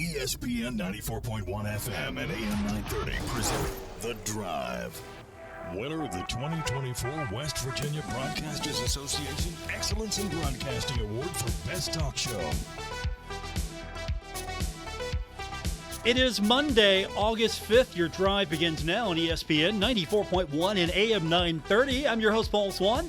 ESPN 94.1 FM and AM 930 present The Drive. Winner of the 2024 West Virginia Broadcasters Association Excellence in Broadcasting Award for Best Talk Show. It is Monday, August 5th. Your drive begins now on ESPN 94.1 and AM 930. I'm your host, Paul Swann.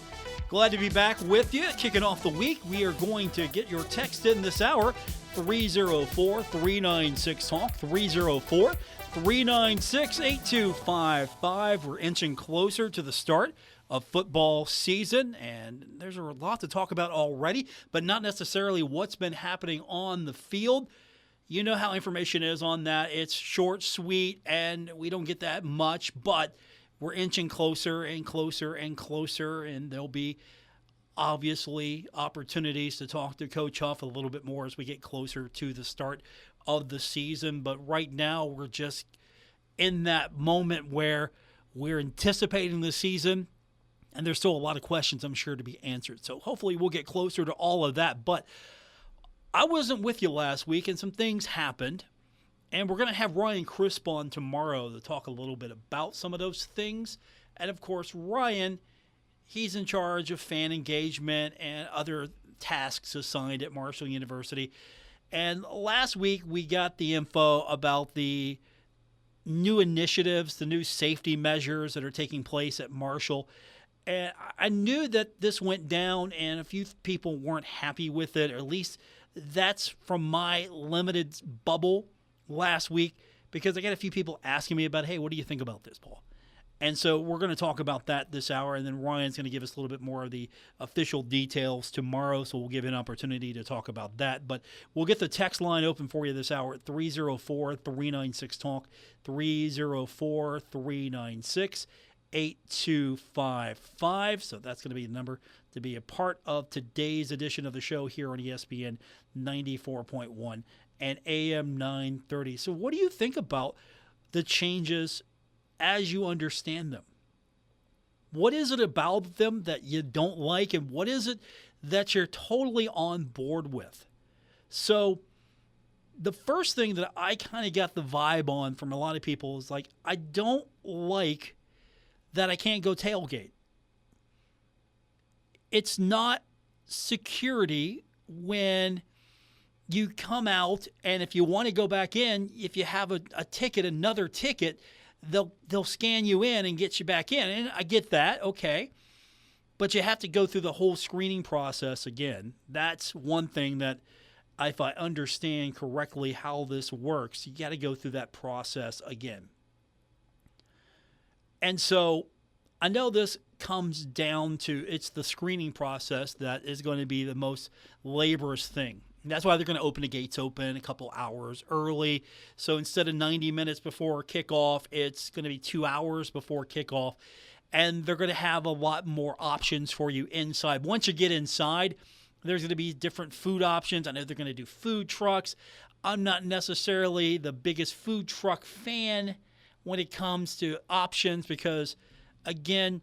Glad to be back with you. Kicking off the week, we are going to get your text in this hour. 304-396-TALK, 304-396-8255. We're inching closer to the start of football season, and there's a lot to talk about already, but not necessarily what's been happening on the field. You know how information is on that. It's short, sweet, and we don't get that much, but we're inching closer and closer and closer, and there'll be obviously opportunities to talk to Coach Huff a little bit more as we get closer to the start of the season. But right now, we're just in that moment where we're anticipating the season, and there's still a lot of questions, I'm sure, to be answered. So hopefully we'll get closer to all of that. But I wasn't with you last week, and some things happened. And we're going to have Ryan Crisp on tomorrow to talk a little bit about some of those things. And, of course, Ryan, he's in charge of fan engagement and other tasks assigned at Marshall University. And last week we got the info about the new initiatives, the new safety measures that are taking place at Marshall. And I knew that this went down and a few people weren't happy with it, or at least that's from my limited bubble last week, because I got a few people asking me about, hey, what do you think about this, Paul? And so we're going to talk about that this hour, and then Ryan's going to give us a little bit more of the official details tomorrow, so we'll give an opportunity to talk about that. But we'll get the text line open for you this hour at 304-396-TALK, 304-396-8255. So that's going to be the number to be a part of today's edition of the show here on ESPN 94.1 and AM 930. So what do you think about the changes as you understand them? What is it about them that you don't like, and what is it that you're totally on board with? So the first thing that I kind of got the vibe on from a lot of people is like, I don't like that I can't go tailgate. It's not security when you come out, and if you want to go back in, if you have a ticket, another ticket, they'll scan you in and get you back in. And I get that, okay. But you have to go through the whole screening process again. That's one thing that, if I understand correctly how this works, you got to go through that process again. And so I know this comes down to, it's the screening process that is going to be the most laborious thing. And that's why they're going to open the gates open a couple hours early. So instead of 90 minutes before kickoff, it's going to be 2 hours before kickoff. And they're going to have a lot more options for you inside. Once you get inside, there's going to be different food options. I know they're going to do food trucks. I'm not necessarily the biggest food truck fan when it comes to options because, again,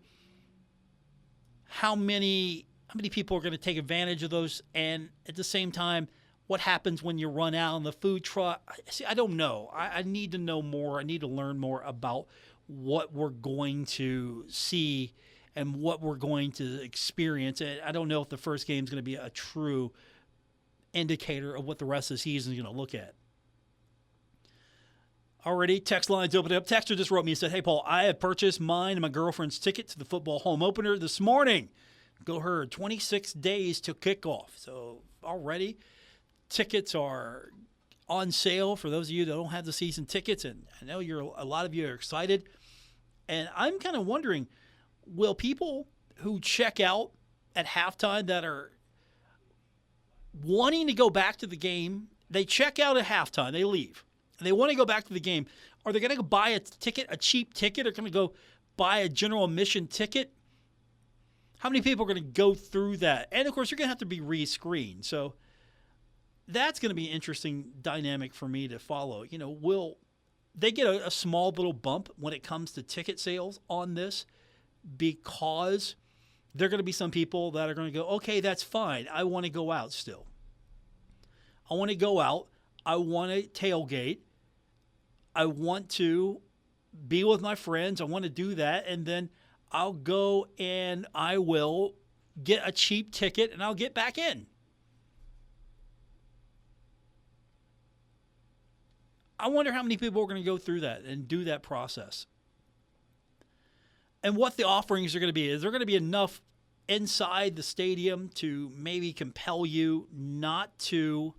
how many people are going to take advantage of those? And at the same time, what happens when you run out on the food truck? See, I don't know. I need to know more. I need to learn more about what we're going to see and what we're going to experience. And I don't know if the first game is going to be a true indicator of what the rest of the season is going to look at. Already, text lines opened up. Texter just wrote me and said, hey, Paul, I have purchased mine and my girlfriend's ticket to the football home opener this morning. Go Herd, 26 days to kickoff. So already tickets are on sale for those of you that don't have the season tickets. And I know a lot of you are excited. And I'm kind of wondering, will people who check out at halftime that are wanting to go back to the game, they check out at halftime, they leave, and they want to go back to the game, are they going to go buy a ticket, a cheap ticket, or going to go buy a general admission ticket? How many people are going to go through that? And, of course, you're going to have to be re-screened. So that's going to be an interesting dynamic for me to follow. You know, will they get a small little bump when it comes to ticket sales on this? Because there are going to be some people that are going to go, okay, that's fine. I want to go out still. I want to go out. I want to tailgate. I want to be with my friends. I want to do that. And then I'll go and I will get a cheap ticket and I'll get back in. I wonder how many people are going to go through that and do that process. And what the offerings are going to be. Is there going to be enough inside the stadium to maybe compel you not to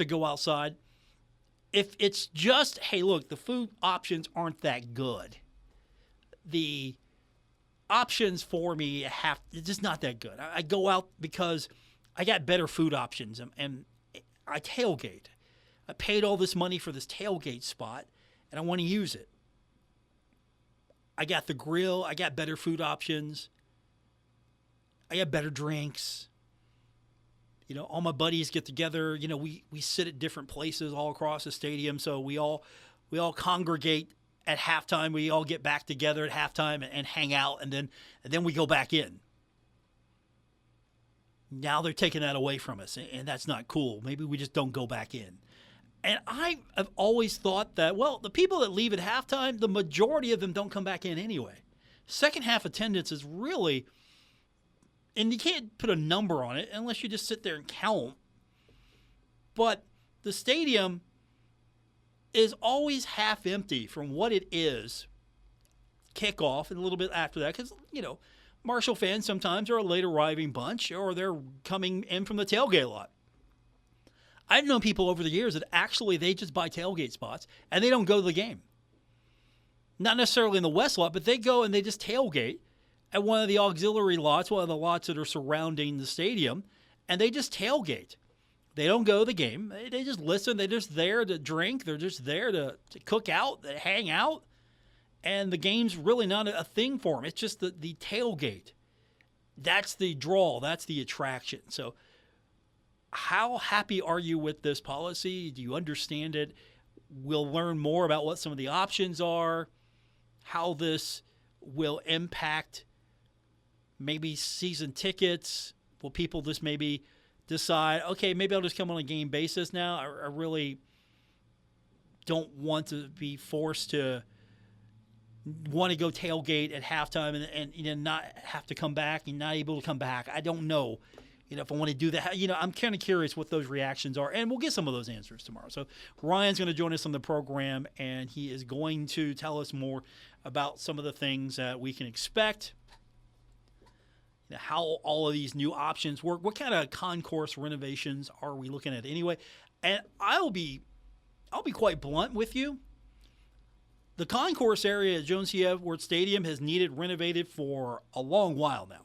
go outside? If it's just, hey, look, the food options aren't that good. The options for me it's just not that good. I go out because I got better food options and I tailgate. I paid all this money for this tailgate spot and I want to use it. I got the grill. I got better food options. I got better drinks. All my buddies get together. We sit at different places all across the stadium. So we all congregate at halftime. We all get back together at halftime and hang out, and then we go back in. Now they're taking that away from us, and that's not cool. Maybe we just don't go back in. And I have always thought that, well, the people that leave at halftime, the majority of them don't come back in anyway. Second half attendance is really, and you can't put a number on it unless you just sit there and count. But the stadium is always half empty from what it is kickoff and a little bit after that. Because, Marshall fans sometimes are a late arriving bunch or they're coming in from the tailgate lot. I've known people over the years that actually they just buy tailgate spots and they don't go to the game. Not necessarily in the West lot, but they go and they just tailgate at one of the auxiliary lots, one of the lots that are surrounding the stadium, and they just tailgate. They don't go to the game. They just listen. They're just there to drink. They're just there to cook out, to hang out, and the game's really not a thing for them. It's just the tailgate. That's the draw. That's the attraction. So how happy are you with this policy? Do you understand it? We'll learn more about what some of the options are, how this will impact maybe season tickets. Will people just maybe decide, okay, maybe I'll just come on a game basis now? I really don't want to be forced to want to go tailgate at halftime and not have to come back and not able to come back. I don't know. If I want to do that, I'm kind of curious what those reactions are, and we'll get some of those answers tomorrow. So Ryan's going to join us on the program, and he is going to tell us more about some of the things that we can expect, how all of these new options work, what kind of concourse renovations are we looking at anyway. And I'll be quite blunt with you. The concourse area at Jones C. Edwards Stadium has needed renovated for a long while now.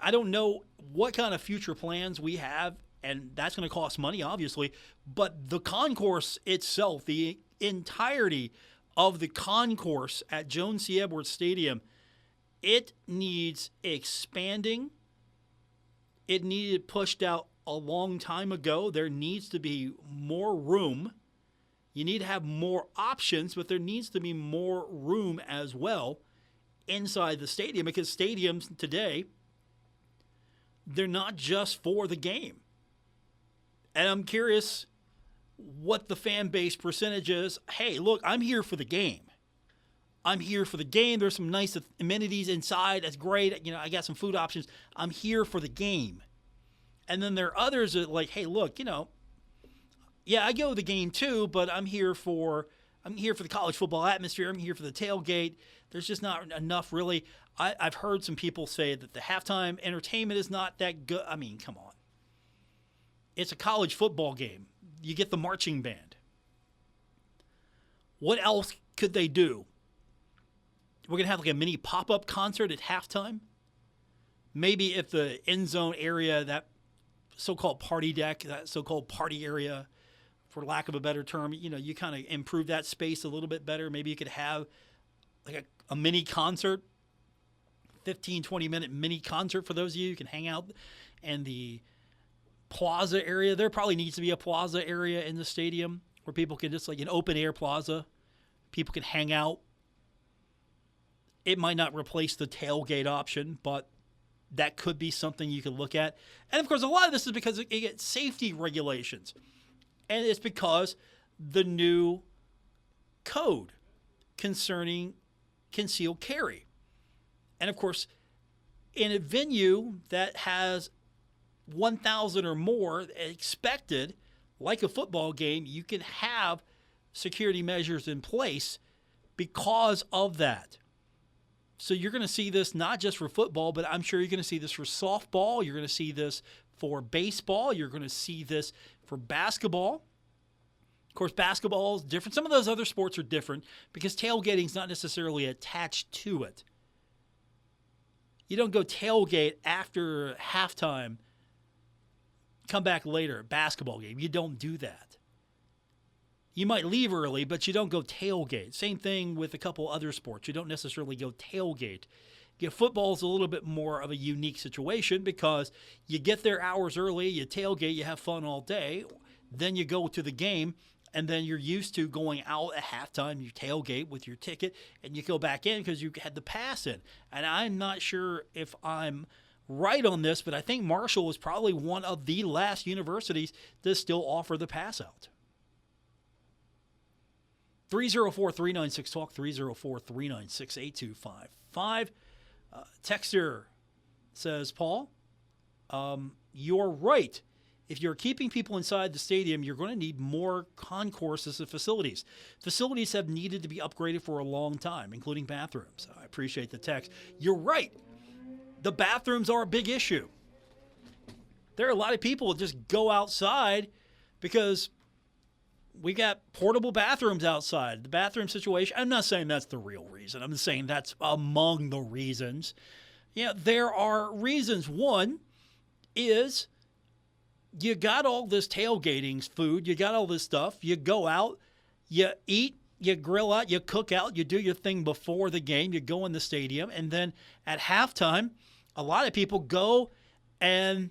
I don't know what kind of future plans we have, and that's going to cost money, obviously, but the concourse itself, the entirety of the concourse at Jones C. Edwards Stadium, it needs expanding. It needed pushed out a long time ago. There needs to be more room. You need to have more options, but there needs to be more room as well inside the stadium, because stadiums today, they're not just for the game. And I'm curious what the fan base percentage is. Hey, look, I'm here for the game. I'm here for the game. There's some nice amenities inside. That's great. I got some food options. I'm here for the game. And then there are others that like, hey, look, yeah, I go to the game too, but I'm here for the college football atmosphere. I'm here for the tailgate. There's just not enough, really. I've heard some people say that the halftime entertainment is not that good. I mean, come on. It's a college football game. You get the marching band. What else could they do? We're going to have like a mini pop-up concert at halftime. Maybe if the end zone area, that so-called party deck, that so-called party area, for lack of a better term, you kind of improve that space a little bit better. Maybe you could have like a mini concert, 15, 20-minute mini concert for those of you who can hang out. And the plaza area, there probably needs to be a plaza area in the stadium where people can just, like an open-air plaza, people can hang out. It might not replace the tailgate option, but that could be something you could look at. And, of course, a lot of this is because it gets safety regulations. And it's because the new code concerning concealed carry. And, of course, in a venue that has 1,000 or more expected, like a football game, you can have security measures in place because of that. So you're going to see this not just for football, but I'm sure you're going to see this for softball. You're going to see this for baseball. You're going to see this for basketball. Of course, basketball is different. Some of those other sports are different because tailgating is not necessarily attached to it. You don't go tailgate after halftime, come back later, basketball game. You don't do that. You might leave early, but you don't go tailgate. Same thing with a couple other sports. You don't necessarily go tailgate. Football is a little bit more of a unique situation because you get there hours early, you tailgate, you have fun all day, then you go to the game, and then you're used to going out at halftime, you tailgate with your ticket, and you go back in because you had the pass in. And I'm not sure if I'm right on this, but I think Marshall is probably one of the last universities to still offer the pass out. 304-396-TALK, 304-396-8255. Texter says, Paul, you're right. If you're keeping people inside the stadium, you're going to need more concourses and facilities. Facilities have needed to be upgraded for a long time, including bathrooms. I appreciate the text. You're right. The bathrooms are a big issue. There are a lot of people that just go outside because we got portable bathrooms outside. The bathroom situation, I'm not saying that's the real reason. I'm saying that's among the reasons. There are reasons. One is you got all this tailgating food. You got all this stuff. You go out, you eat, you grill out, you cook out, you do your thing before the game. You go in the stadium. And then at halftime, a lot of people go and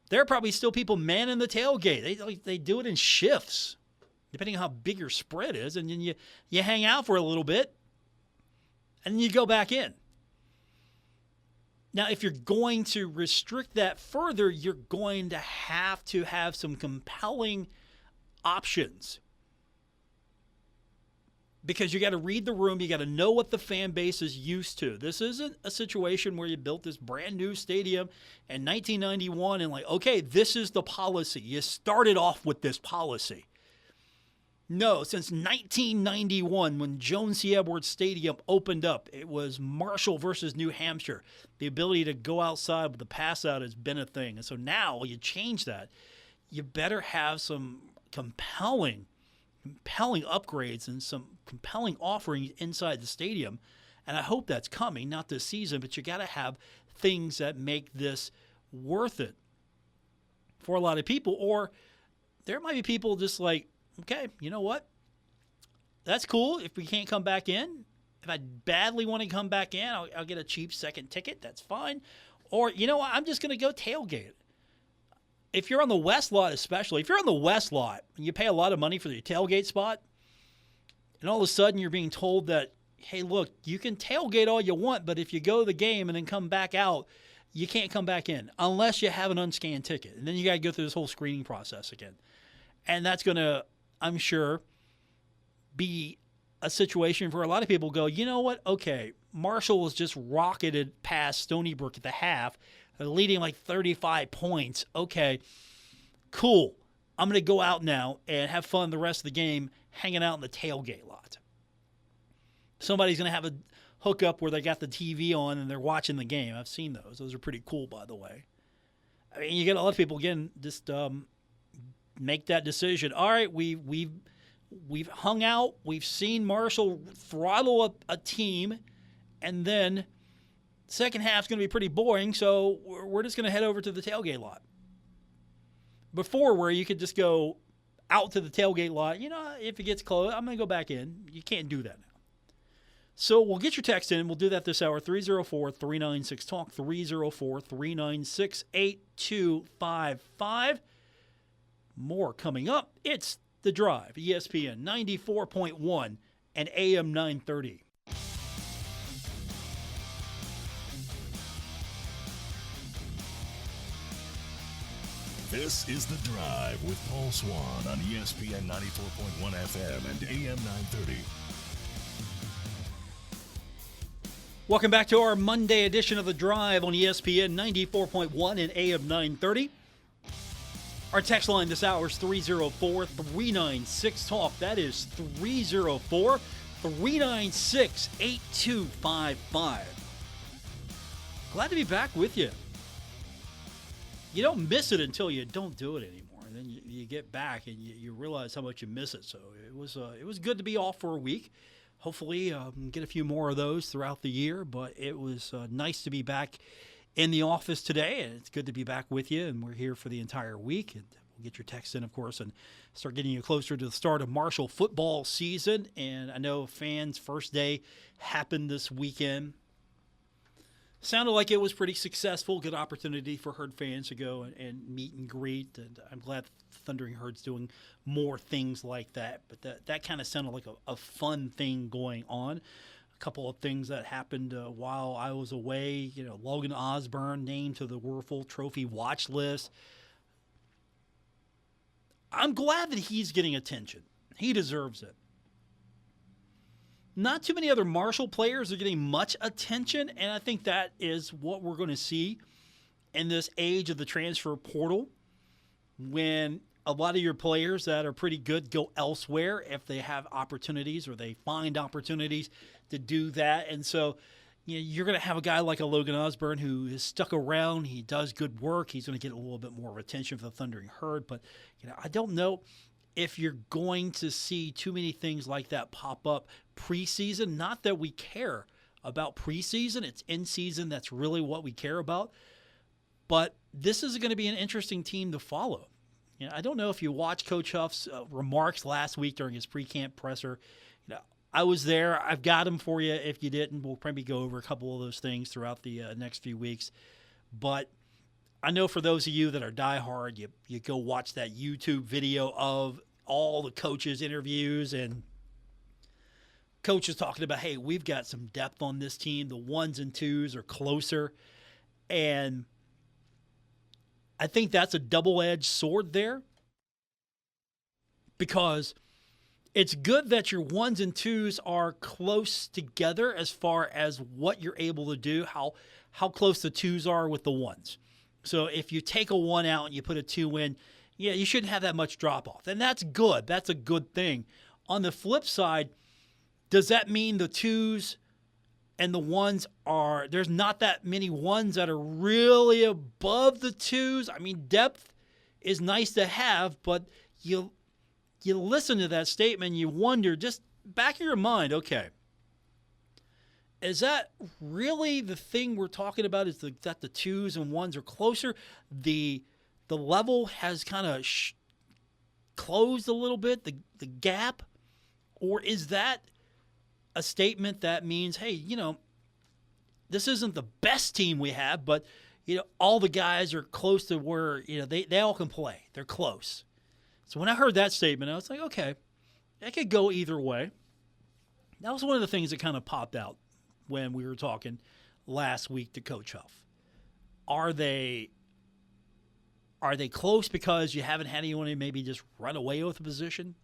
there are probably still people manning the tailgate. They do it in shifts, depending on how big your spread is. And then you hang out for a little bit, and then you go back in. Now, if you're going to restrict that further, you're going to have some compelling options. Because you got to read the room. You got to know what the fan base is used to. This isn't a situation where you built this brand new stadium in 1991 and okay, this is the policy. You started off with this policy. No, since 1991, when Joan C. Edwards Stadium opened up, it was Marshall versus New Hampshire. The ability to go outside with the pass out has been a thing. And so now you change that. You better have some compelling upgrades and some compelling offerings inside the stadium. And I hope that's coming, not this season, but you got to have things that make this worth it for a lot of people. Or there might be people just okay, you know what? That's cool if we can't come back in. If I badly want to come back in, I'll get a cheap second ticket. That's fine. Or, you know what? I'm just going to go tailgate. If you're on the West Lot especially, if you're on the West Lot and you pay a lot of money for your tailgate spot, and all of a sudden you're being told that, hey, look, you can tailgate all you want, but if you go to the game and then come back out, you can't come back in unless you have an unscanned ticket. And then you got to go through this whole screening process again. And that's going to, I'm sure, be a situation for a lot of people go, you know what? Okay, Marshall was just rocketed past Stony Brook at the half, leading 35 points. Okay, cool. I'm going to go out now and have fun the rest of the game hanging out in the tailgate lot. Somebody's going to have a hookup where they got the TV on and they're watching the game. I've seen those. Those are pretty cool, by the way. I mean, you get a lot of people, again, just make that decision. All right, we've hung out. We've seen Marshall throttle a team, and then second half's going to be pretty boring, so we're just going to head over to the tailgate lot. Before, where you could just go out to the tailgate lot, if it gets close, I'm going to go back in. You can't do that now. So we'll get your text in. We'll do that this hour, 304-396-TALK, 304-396-8255. More coming up. It's The Drive, ESPN 94.1 and AM 930. This is The Drive with Paul Swann on ESPN 94.1 FM and AM 930. Welcome back to our Monday edition of The Drive on ESPN 94.1 and AM 930. Our text line this hour is 304-396-TALK. That is 304-396-8255. Glad to be back with you. You don't miss it until you don't do it anymore. And then you get back and you realize how much you miss it. So it was good to be off for a week. Hopefully get a few more of those throughout the year. But it was nice to be back in the office today. And it's good to be back with you. And we're here for the entire week. And we'll get your text in, of course, and start getting you closer to the start of Marshall football season. And I know fans' first day happened this weekend. Sounded like it was pretty successful. Good opportunity for Herd fans to go and meet and greet. And I'm glad Thundering Herd's doing more things like that. But that kind of sounded like a fun thing going on. A couple of things that happened while I was away. You know, Logan Osborne named to the Werfel Trophy watch list. I'm glad that he's getting attention. He deserves it. Not too many other Marshall players are getting much attention, and I think that is what we're going to see in this age of the transfer portal when a lot of your players that are pretty good go elsewhere if they have opportunities or they find opportunities to do that. And so you're going to have a guy like a Logan Osborne who is stuck around. He does good work. He's going to get a little bit more of attention for the Thundering Herd. But I don't know if you're going to see too many things like that pop up preseason. Not that we care about preseason. It's in season. That's really what we care about. But this is going to be an interesting team to follow. I don't know if you watched Coach Huff's remarks last week during his pre-camp presser. I was there. I've got them for you. If you didn't, we'll probably go over a couple of those things throughout the next few weeks. But I know for those of you that are diehard, you go watch that YouTube video of all the coaches' interviews and coaches talking about, hey, we've got some depth on this team. The ones and twos are closer. And I think that's a double-edged sword there because it's good that your ones and twos are close together as far as what you're able to do, how close the twos are with the ones. So if you take a one out and you put a two in, you shouldn't have that much drop-off. And that's good. That's a good thing. On the flip side, does that mean the twos and the ones there's not that many ones that are really above the twos? I mean, depth is nice to have, but you listen to that statement, you wonder, just back of your mind, okay, is that really the thing we're talking about? Is that the twos and ones are closer? The level has kind of closed a little bit, the gap? Or is that a statement that means, hey, this isn't the best team we have, but, all the guys are close to where, they all can play. They're close. So when I heard that statement, I was like, okay, that could go either way. That was one of the things that kind of popped out when we were talking last week to Coach Huff. Are they close because you haven't had anyone who maybe just run away with a position?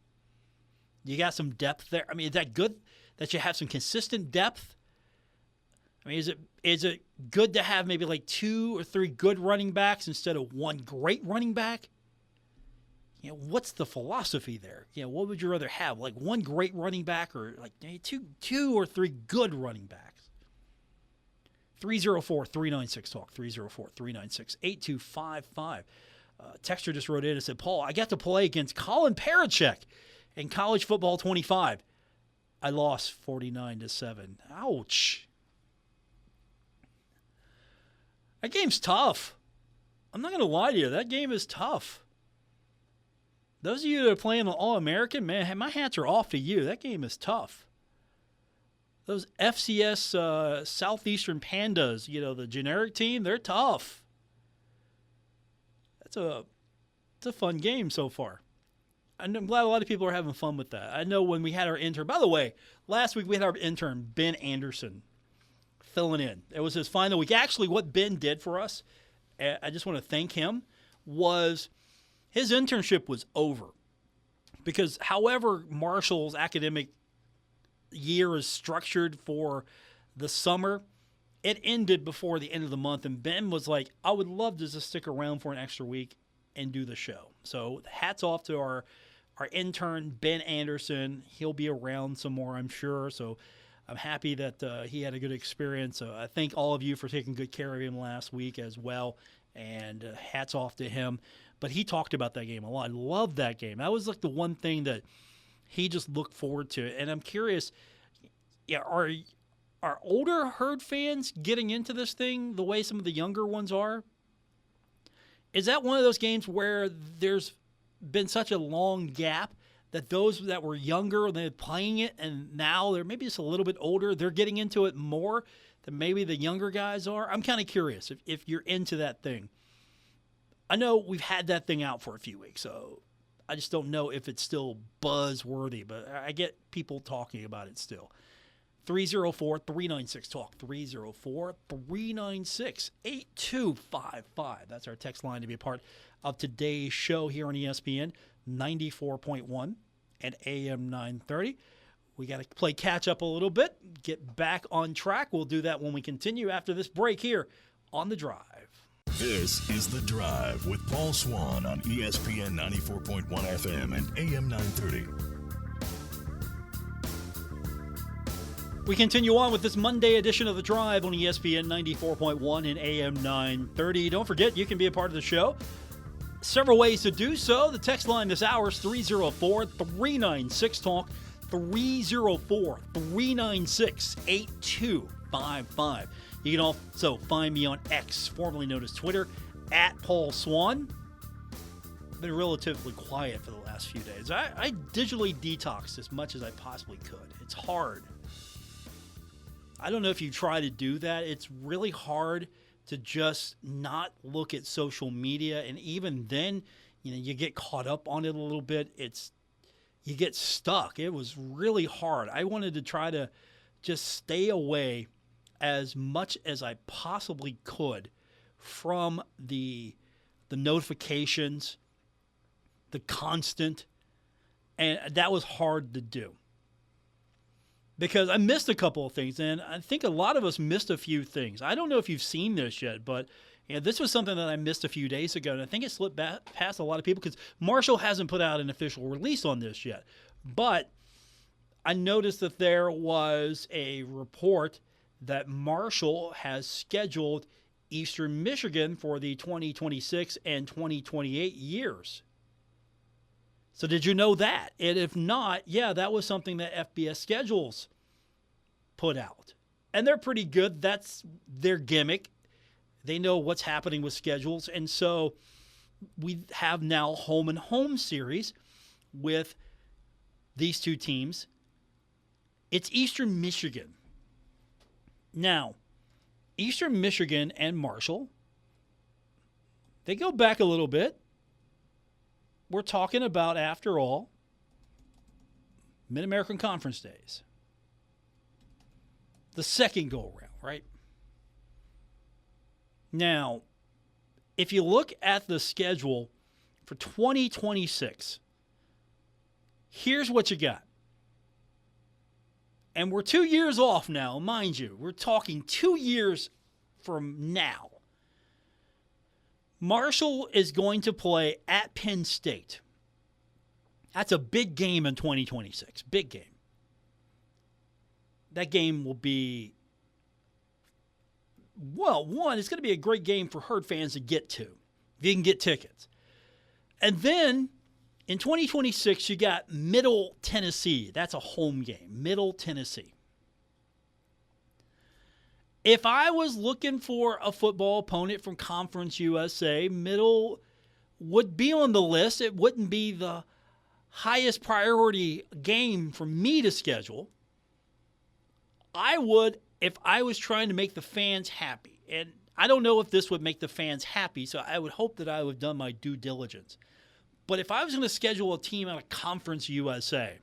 You got some depth there. I mean, is that good that you have some consistent depth? I mean, is it good to have maybe like 2 or 3 good running backs instead of one great running back? What's the philosophy there? What would you rather have? Like one great running back or like two or 3 good running backs? 304-396-TALK, 304-396-8255. Texter just wrote in and said, Paul, I got to play against Colin Parachek in College Football 25. I lost 49-7. Ouch. That game's tough. I'm not going to lie to you. That game is tough. Those of you that are playing All-American, man, my hats are off to you. That game is tough. Those FCS Southeastern Pandas, the generic team, they're tough. It's a fun game so far. And I'm glad a lot of people are having fun with that. I know when we had our intern, by the way, last week we had our intern, Ben Anderson, filling in. It was his final week. Actually, what Ben did for us, I just want to thank him, was his internship was over because however Marshall's academic year is structured for the summer, it ended before the end of the month, and Ben was like, I would love to just stick around for an extra week and do the show. So hats off to our intern, Ben Anderson. He'll be around some more, I'm sure. So I'm happy that he had a good experience. I thank all of you for taking good care of him last week as well, and hats off to him. But he talked about that game a lot. I love that game. That was like the one thing that he just looked forward to. And I'm curious, are older Herd fans getting into this thing the way some of the younger ones are? Is that one of those games where there's been such a long gap that those that were younger, they're playing it, and now they're maybe just a little bit older, they're getting into it more than maybe the younger guys are? I'm kind of curious if you're into that thing. I know we've had that thing out for a few weeks, so I just don't know if it's still buzzworthy, but I get people talking about it still. 304-396-TALK, 304-396-8255. That's our text line to be a part of today's show here on ESPN 94.1 and AM 930. We got to play catch up a little bit, get back on track. We'll do that when we continue after this break here on The Drive. This is The Drive with Paul Swann on ESPN 94.1 FM and AM 930. We continue on with this Monday edition of The Drive on ESPN 94.1 and AM 930. Don't forget, you can be a part of the show. Several ways to do so. The text line this hour is 304-396-TALK, 304-396-8255. You can also find me on X, formerly known as Twitter, at Paul Swann. Been relatively quiet for the last few days. I digitally detoxed as much as I possibly could. It's hard. I don't know if you try to do that. It's really hard to just not look at social media, and even then, you get caught up on it a little bit. You get stuck. It was really hard. I wanted to try to just stay away as much as I possibly could from the notifications, the constant, and that was hard to do. Because I missed a couple of things, and I think a lot of us missed a few things. I don't know if you've seen this yet, but this was something that I missed a few days ago, and I think it slipped past a lot of people because Marshall hasn't put out an official release on this yet. But I noticed that there was a report that Marshall has scheduled Eastern Michigan for the 2026 and 2028 years. So did you know that? And if not, that was something that FBS Schedules put out. And they're pretty good. That's their gimmick. They know what's happening with schedules. And so we have now home and home series with these two teams. It's Eastern Michigan. Now, Eastern Michigan and Marshall, they go back a little bit. We're talking about, after all, Mid-American Conference days. The second go-around, right? Now, if you look at the schedule for 2026, here's what you got. And we're 2 years off now, mind you. We're talking 2 years from now. Marshall is going to play at Penn State. That's a big game in 2026. Big game. That game will be, well, one, it's going to be a great game for Herd fans to get to, if you can get tickets. And then in 2026, you got Middle Tennessee. That's a home game. Middle Tennessee. If I was looking for a football opponent from Conference USA, Middle would be on the list. It wouldn't be the highest priority game for me to schedule. I would, if I was trying to make the fans happy. And I don't know if this would make the fans happy, so I would hope that I would have done my due diligence. But if I was going to schedule a team out of Conference USA,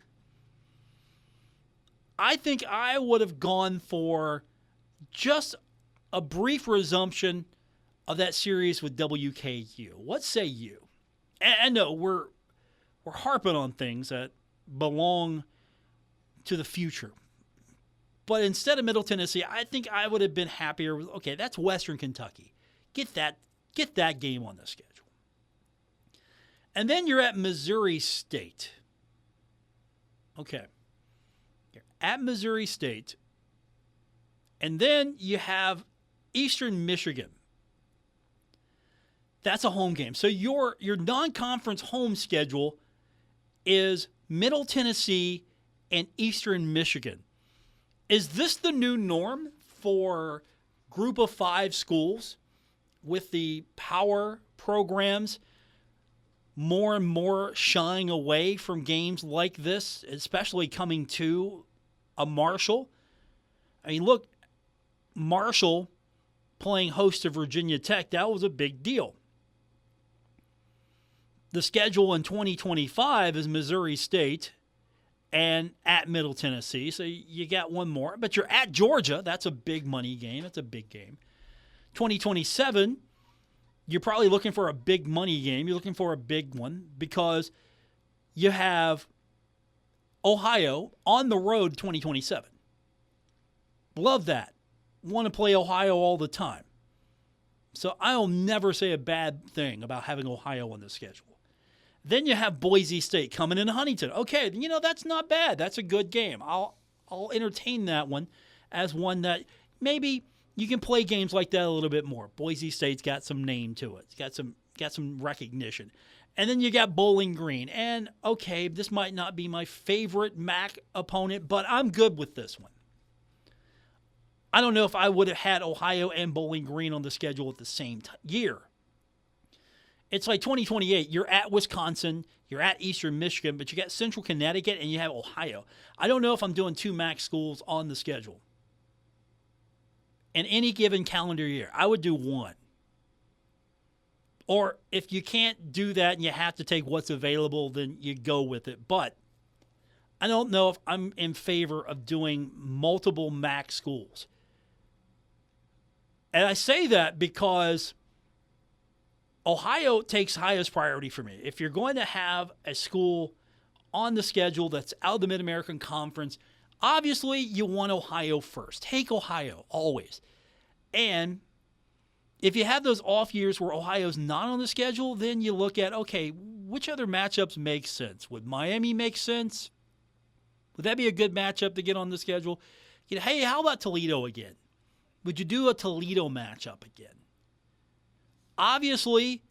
I think I would have gone for just a brief resumption of that series with WKU. What say you? And no, we're harping on things that belong to the future. But instead of Middle Tennessee, I think I would have been happier with, okay, that's Western Kentucky. Get that game on the schedule. And then you're at Missouri State. Okay. You're at Missouri State. And then you have Eastern Michigan. That's a home game. So your non-conference home schedule is Middle Tennessee and Eastern Michigan. Is this the new norm for group of 5 schools with the power programs more and more shying away from games like this, especially coming to a Marshall? I mean, look, Marshall playing host to Virginia Tech, that was a big deal. The schedule in 2025 is Missouri State and at Middle Tennessee. So you got one more. But you're at Georgia. That's a big money game. That's a big game. 2027, you're probably looking for a big money game. You're looking for a big one because you have Ohio on the road 2027. Love that. Want to play Ohio all the time. So I'll never say a bad thing about having Ohio on the schedule. Then you have Boise State coming into Huntington. Okay, that's not bad. That's a good game. I'll entertain that one as one that maybe you can play games like that a little bit more. Boise State's got some name to it. It's got some recognition. And then you got Bowling Green. And okay, this might not be my favorite MAC opponent, but I'm good with this one. I don't know if I would have had Ohio and Bowling Green on the schedule at the same year. It's like 2028. You're at Wisconsin, you're at Eastern Michigan, but you got Central Connecticut and you have Ohio. I don't know if I'm doing 2 MAC schools on the schedule. In any given calendar year, I would do 1. Or if you can't do that and you have to take what's available, then you go with it. But I don't know if I'm in favor of doing multiple MAC schools. And I say that because Ohio takes highest priority for me. If you're going to have a school on the schedule that's out of the Mid-American Conference, obviously you want Ohio first. Take Ohio, always. And if you have those off years where Ohio's not on the schedule, then you look at, okay, which other matchups make sense? Would Miami make sense? Would that be a good matchup to get on the schedule? Hey, how about Toledo again? Would you do a Toledo matchup again? Obviously,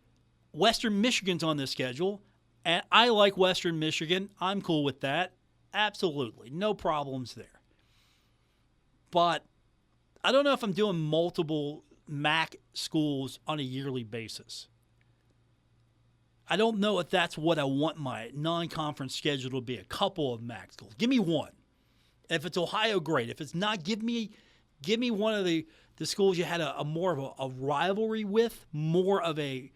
Western Michigan's on the schedule, and I like Western Michigan. I'm cool with that. Absolutely. No problems there. But I don't know if I'm doing multiple MAC schools on a yearly basis. I don't know if that's what I want my non-conference schedule to be, a couple of MAC schools. Give me one. If it's Ohio, great. If it's not, give me one of the schools you had a more of a rivalry with, more of a,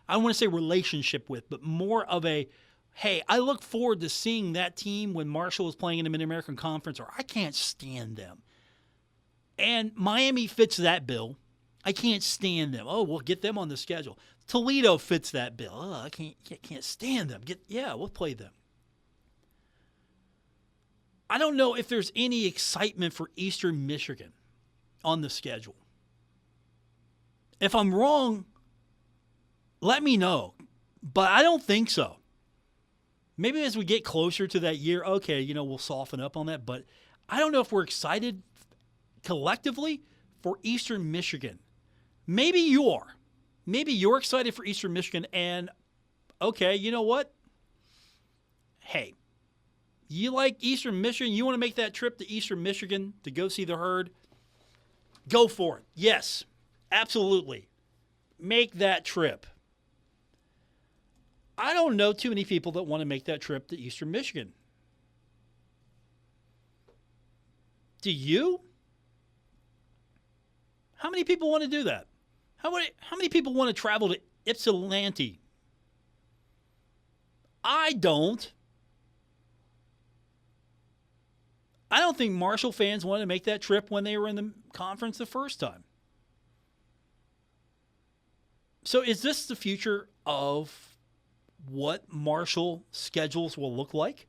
I don't want to say relationship with, but more of a, hey, I look forward to seeing that team when Marshall is playing in the Mid-American Conference, or I can't stand them. And Miami fits that bill. I can't stand them. Oh, we'll get them on the schedule. Toledo fits that bill. Oh, I can't stand them. We'll play them. I don't know if there's any excitement for Eastern Michigan on the schedule. If I'm wrong, let me know. But I don't think so. Maybe as we get closer to that year, okay, we'll soften up on that. But I don't know if we're excited collectively for Eastern Michigan. Maybe you are. Maybe you're excited for Eastern Michigan. And, okay, you know what? Hey, you like Eastern Michigan? You want to make that trip to Eastern Michigan to go see the Herd? Go for it. Yes, absolutely. Make that trip. I don't know too many people that want to make that trip to Eastern Michigan. Do you? How many people want to do that? How many people want to travel to Ypsilanti? I don't. I don't think Marshall fans wanted to make that trip when they were in the conference the first time. So is this the future of what Marshall schedules will look like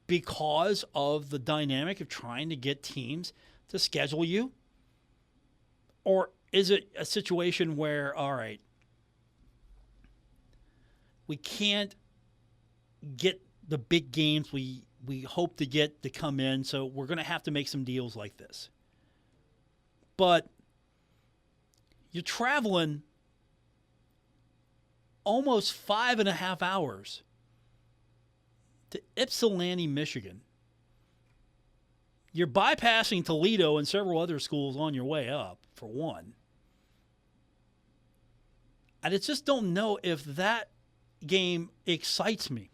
because of the dynamic of trying to get teams to schedule you? Or is it a situation where, all right, we can't get the big games we hope to get to come in, so we're going to have to make some deals like this? But you're traveling almost 5.5 hours to Ypsilanti, Michigan. You're bypassing Toledo and several other schools on your way up, for one. And I just don't know if that game excites me.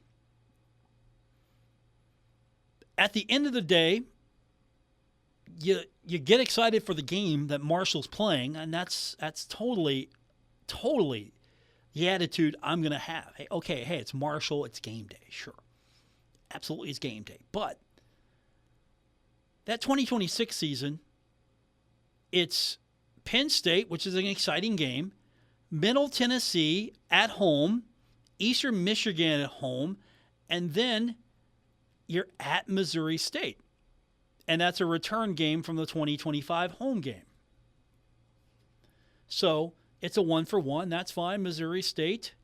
At the end of the day, you get excited for the game that Marshall's playing, and that's totally the attitude I'm going to have. Hey, it's Marshall, it's game day, sure. Absolutely, it's game day. But that 2026 season, it's Penn State, which is an exciting game, Middle Tennessee at home, Eastern Michigan at home, and then you're at Missouri State. And that's a return game from the 2025 home game. So it's a 1-for-1. That's fine. Missouri State,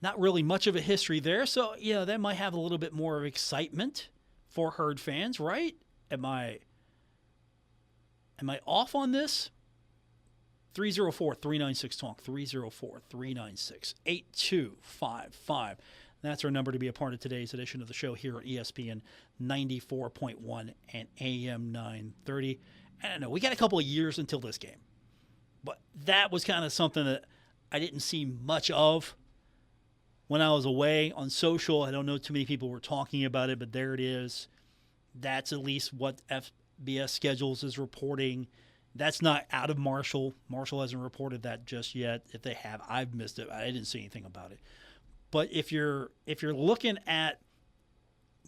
not really much of a history there. So, that might have a little bit more of excitement for Herd fans, right? Am I off on this? 304-396-TALK, 304-396-8255. That's our number to be a part of today's edition of the show here at ESPN 94.1 and AM 930. I don't know, we got a couple of years until this game. But that was kind of something that I didn't see much of when I was away on social. I don't know too many people were talking about it, but there it is. That's at least what FBS Schedules is reporting. That's not out of Marshall. Marshall hasn't reported that just yet. If they have, I've missed it. I didn't see anything about it. But if you're looking at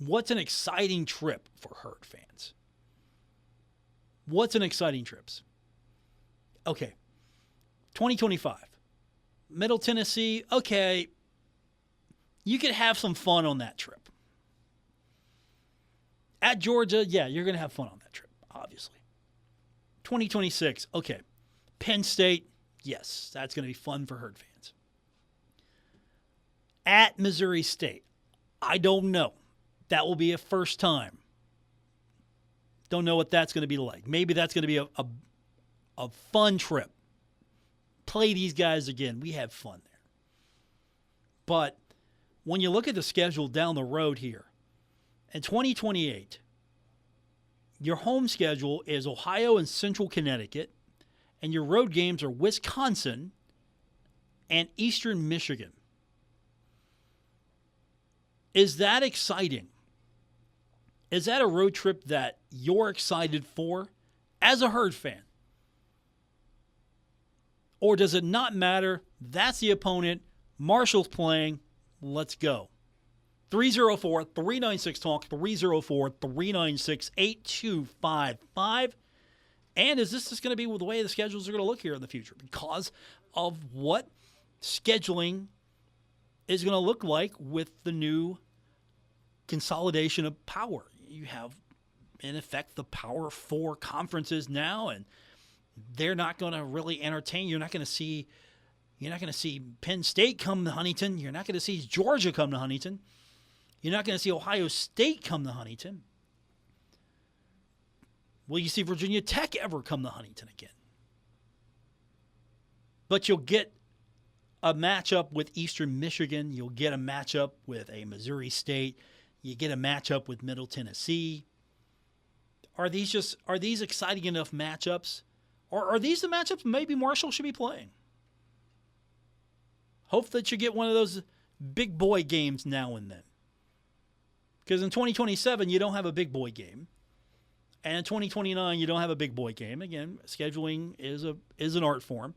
what's an exciting trip for Herd fans, what's an exciting trip? Okay, 2025, Middle Tennessee. Okay, you could have some fun on that trip. At Georgia, yeah, you're going to have fun on that trip, obviously. 2026, okay, Penn State, yes, that's going to be fun for Herd fans. At Missouri State, I don't know. That will be a first time. Don't know what that's going to be like. Maybe that's going to be a fun trip. Play these guys again. We have fun there. But when you look at the schedule down the road here, in 2028, your home schedule is Ohio and Central Connecticut, and your road games are Wisconsin and Eastern Michigan. Is that exciting? Is that a road trip that you're excited for as a Herd fan? Or does it not matter? That's the opponent. Marshall's playing. Let's go. 304-396-TALK, 304-396-8255. And is this just going to be the way the schedules are going to look here in the future? Because of what scheduling is going to look like with the new consolidation of power. You have, in effect, the Power Four conferences now, and they're not going to really entertain. You're not going to see Penn State come to Huntington. You're not going to see Georgia come to Huntington. You're not going to see Ohio State come to Huntington. Will you see Virginia Tech ever come to Huntington again? But you'll get a matchup with Eastern Michigan. You'll get a matchup with a Missouri State. You get a matchup with Middle Tennessee. Are these exciting enough matchups? Or are these the matchups maybe Marshall should be playing? Hope that you get one of those big boy games now and then. Because in 2027, you don't have a big boy game. And in 2029, you don't have a big boy game. Again, scheduling is an art form.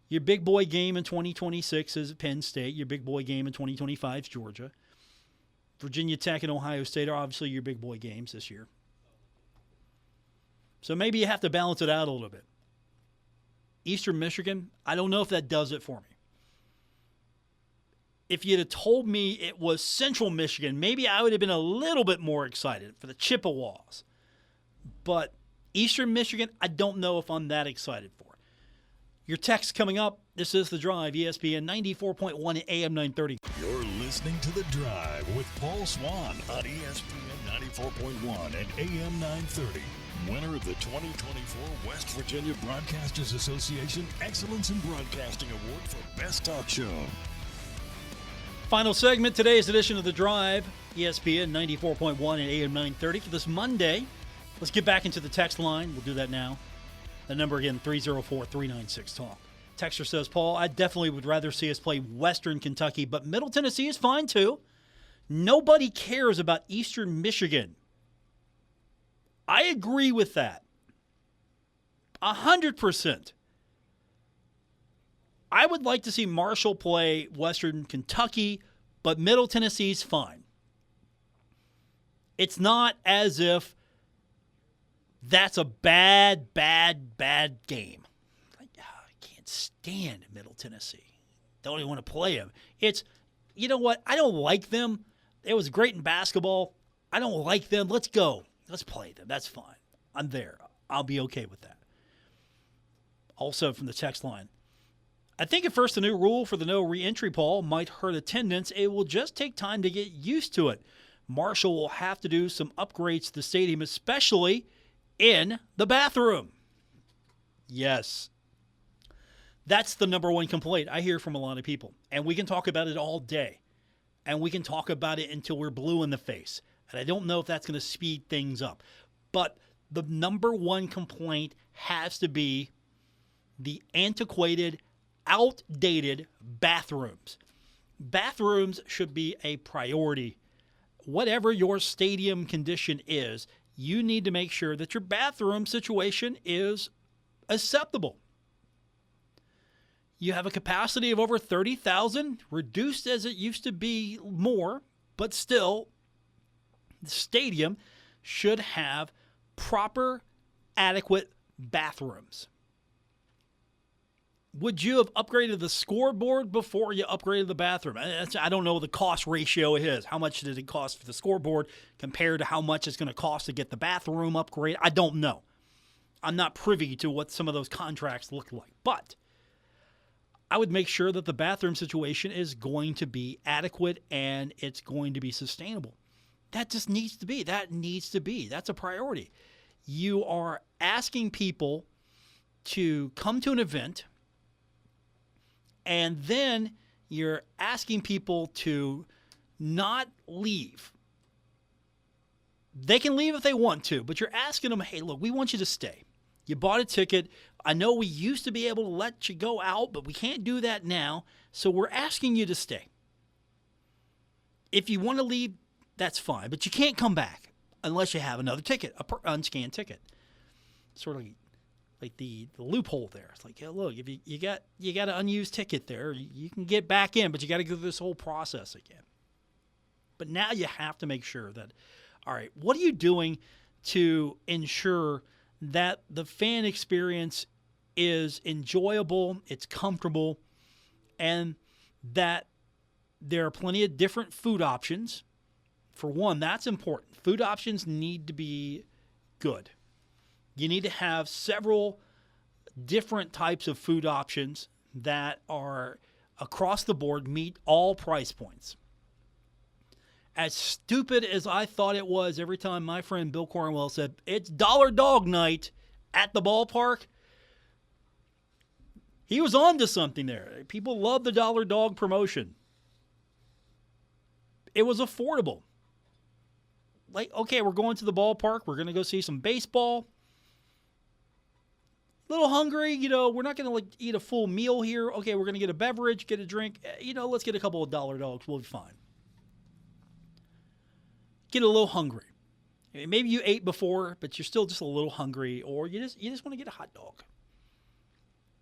Your big boy game in 2026 is Penn State. Your big boy game in 2025 is Georgia. Virginia Tech and Ohio State are obviously your big boy games this year. So maybe you have to balance it out a little bit. Eastern Michigan, I don't know if that does it for me. if you'd have told me it was Central Michigan, maybe I would have been a little bit more excited for the Chippewas. But Eastern Michigan, I don't know if I'm that excited for. Your text coming up. This is The Drive, ESPN 94.1 AM 930. You're listening to The Drive with Paul Swann on ESPN 94.1 and AM 930. Winner of the 2024 West Virginia Broadcasters Association Excellence in Broadcasting Award for Best Talk Show. Final segment, today's edition of The Drive, ESPN 94.1 and AM 930 for this Monday. Let's get back into the text line. We'll do that now. The number again, 304-396-TALK. Texter says, Paul, I definitely would rather see us play Western Kentucky, but Middle Tennessee is fine too. Nobody cares about Eastern Michigan. I agree with that. 100%. I would like to see Marshall play Western Kentucky, but Middle Tennessee's fine. It's not as if that's a bad game. Like, I can't stand Middle Tennessee. Don't even want to play them. It's, you know what? I don't like them. It was great in basketball. I don't like them. Let's go. Let's play them. That's fine. I'm there. I'll be okay with that. Also from the text line, I think at first the new rule for the no re-entry, Paul, might hurt attendance. It will just take time to get used to it. Marshall will have to do some upgrades to the stadium, especially in the bathroom. Yes. That's the number one complaint I hear from a lot of people. And we can talk about it all day. And we can talk about it until we're blue in the face. And I don't know if that's going to speed things up. But the number one complaint has to be the antiquated, outdated bathrooms. Bathrooms should be a priority. Whatever your stadium condition is, you need to make sure that your bathroom situation is acceptable. You have a capacity of over 30,000, reduced as it used to be more, but still, the stadium should have proper, adequate bathrooms. Would you have upgraded the scoreboard before you upgraded the bathroom? I don't know what the cost ratio is. How much did it cost for the scoreboard compared to how much it's going to cost to get the bathroom upgrade? I don't know. I'm not privy to what some of those contracts look like. But I would make sure that the bathroom situation is going to be adequate and it's going to be sustainable. That just needs to be. That's a priority. You are asking people to come to an event, and then you're asking people to not leave. They can leave if they want to, but you're asking them, hey, look, we want you to stay. You bought a ticket. I know we used to be able to let you go out, but we can't do that now, so we're asking you to stay. If you want to leave, that's fine, but you can't come back unless you have another ticket, unscanned ticket. Sort of like the loophole there. It's like, yeah, look, if you got an unused ticket there, you can get back in, but you got to go through this whole process again. But now you have to make sure that, all right, what are you doing to ensure that the fan experience is enjoyable, it's comfortable, and that there are plenty of different food options. For one, that's important. Food options need to be good. You need to have several different types of food options that are across the board, meet all price points. As stupid as I thought it was every time my friend Bill Cornwell said, it's dollar dog night at the ballpark, he was on to something there. People love the dollar dog promotion. It was affordable. Like, okay, we're going to the ballpark. We're going to go see some baseball. A little hungry, we're not going to eat a full meal here. Okay, we're going to get a beverage, get a drink. Let's get a couple of dollar dogs. We'll be fine. Get a little hungry. Maybe you ate before, but you're still just a little hungry, or you just want to get a hot dog.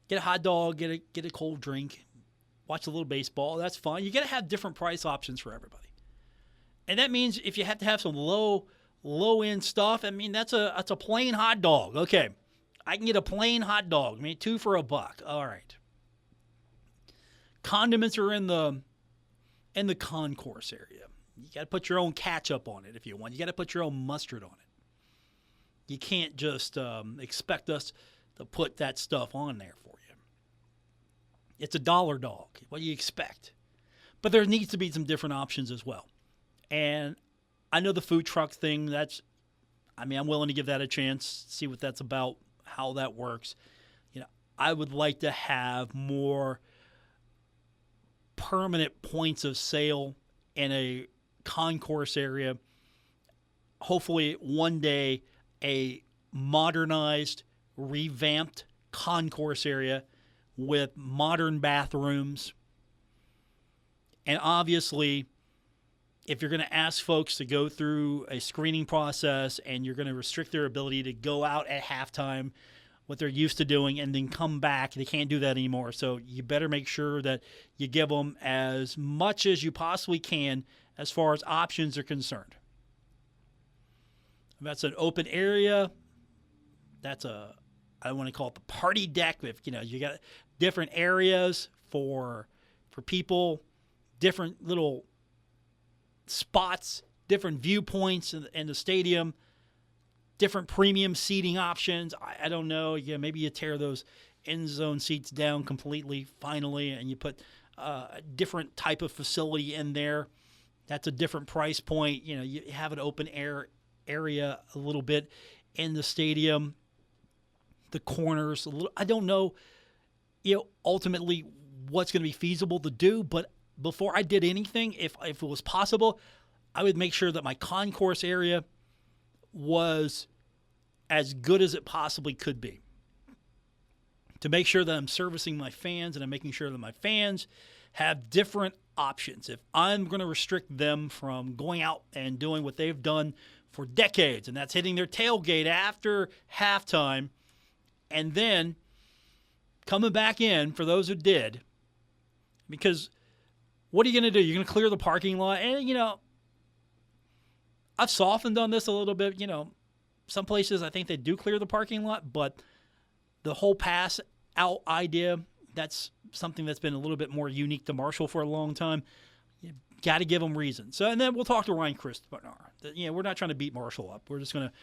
Get a hot dog, get a cold drink, watch a little baseball. That's fine. You got to have different price options for everybody. And that means if you have to have some low end stuff, that's a plain hot dog. Okay. I can get a plain hot dog. 2 for $1. All right. Condiments are in the and the concourse area. You got to put your own ketchup on it if you want. You got to put your own mustard on it. You can't just expect us to put that stuff on there for you. It's a dollar dog. What do you expect? But there needs to be some different options as well. And I know the food truck thing, I'm willing to give that a chance, see what that's about, how that works. I would like to have more permanent points of sale in a concourse area. Hopefully one day a modernized, revamped concourse area with modern bathrooms. And obviously, if you're going to ask folks to go through a screening process and you're going to restrict their ability to go out at halftime, what they're used to doing, and then come back, they can't do that anymore. So you better make sure that you give them as much as you possibly can as far as options are concerned. If that's an open area, I want to call it the party deck. If you got different areas for people, different little spots, different viewpoints in the stadium, different premium seating options. I don't know. Maybe you tear those end zone seats down completely finally, and you put a different type of facility in there. That's a different price point. You have an open air area a little bit in the stadium, the corners a little. I don't know, ultimately what's going to be feasible to do, but before I did anything, if it was possible, I would make sure that my concourse area was as good as it possibly could be, to make sure that I'm servicing my fans and I'm making sure that my fans have different options. If I'm going to restrict them from going out and doing what they've done for decades, and that's hitting their tailgate after halftime and then coming back in for those who did, because what are you going to do? You're going to clear the parking lot. And, I've softened on this a little bit. Some places I think they do clear the parking lot, but the whole pass out idea, that's something that's been a little bit more unique to Marshall for a long time. You got to give them reasons. So, and then we'll talk to Ryan Christopher. We're not trying to beat Marshall up. We're just going to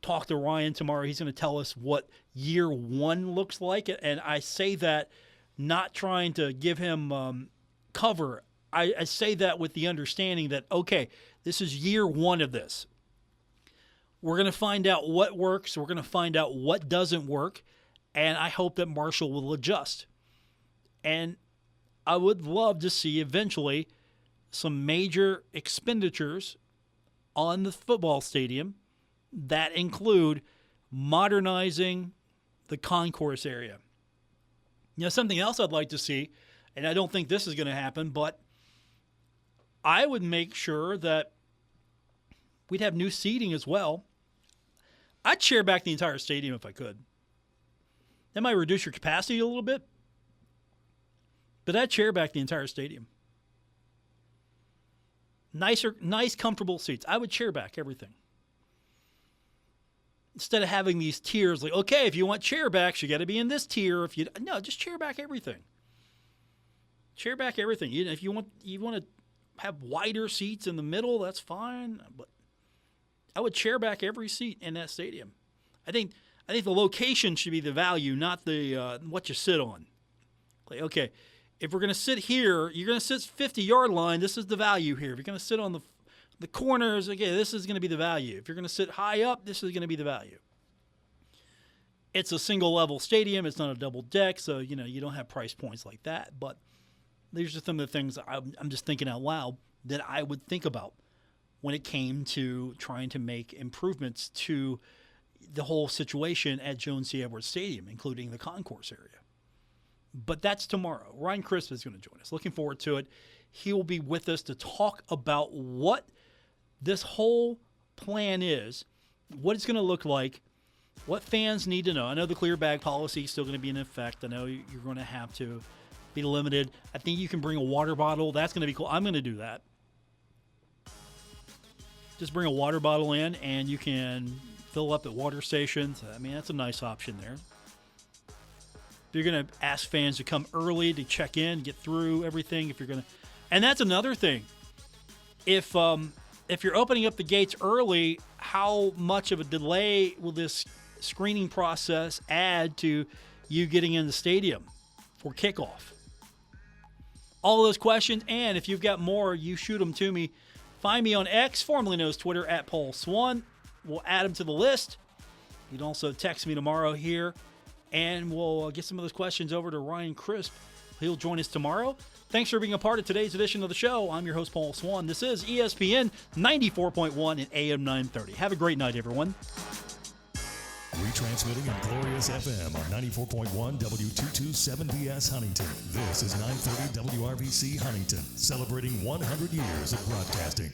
talk to Ryan tomorrow. He's going to tell us what year one looks like. And I say that not trying to give him cover. I say that with the understanding that, okay, this is year one of this. We're going to find out what works. We're going to find out what doesn't work. And I hope that Marshall will adjust. And I would love to see eventually some major expenditures on the football stadium that include modernizing the concourse area. Something else I'd like to see, and I don't think this is going to happen, but I would make sure that we'd have new seating as well. I'd chair back the entire stadium if I could. That might reduce your capacity a little bit, but I'd chair back the entire stadium. Nice, comfortable seats. I would chair back everything. Instead of having these tiers, like, okay, if you want chair backs, you got to be in this tier. No, just chair back everything. Chair back everything. If you want to have wider seats in the middle, that's fine. But I would chair back every seat in that stadium. I think the location should be the value, not the what you sit on. Like, okay, if we're going to sit here, you're going to sit 50-yard line. This is the value here. If you're going to sit on the corners, okay, this is going to be the value. If you're going to sit high up, this is going to be the value. It's a single-level stadium. It's not a double deck, so you don't have price points like that. But these are some of the things I'm just thinking out loud that I would think about when it came to trying to make improvements to the whole situation at Jones C. Edwards Stadium, including the concourse area. But that's tomorrow. Ryan Crisp is going to join us. Looking forward to it. He will be with us to talk about what this whole plan is, what it's going to look like, what fans need to know. I know the clear bag policy is still going to be in effect. I know you're going to have to be limited. I think you can bring a water bottle. That's going to be cool. I'm going to do that. Just bring a water bottle in, and you can fill up at water stations. That's a nice option there. If you're going to ask fans to come early to check in, get through everything, if you're going to And that's another thing. If you're opening up the gates early, how much of a delay will this screening process add to you getting in the stadium for kickoff? All those questions, and if you've got more, you shoot them to me. Find me on X, formerly known as Twitter, at Paul Swann. We'll add them to the list. You can also text me tomorrow here, and we'll get some of those questions over to Ryan Crisp. He'll join us tomorrow. Thanks for being a part of today's edition of the show. I'm your host, Paul Swann. This is ESPN 94.1 and AM 930. Have a great night, everyone. Retransmitting on Glorious FM on 94.1 W227BS Huntington. This is 930 WRVC Huntington, celebrating 100 years of broadcasting.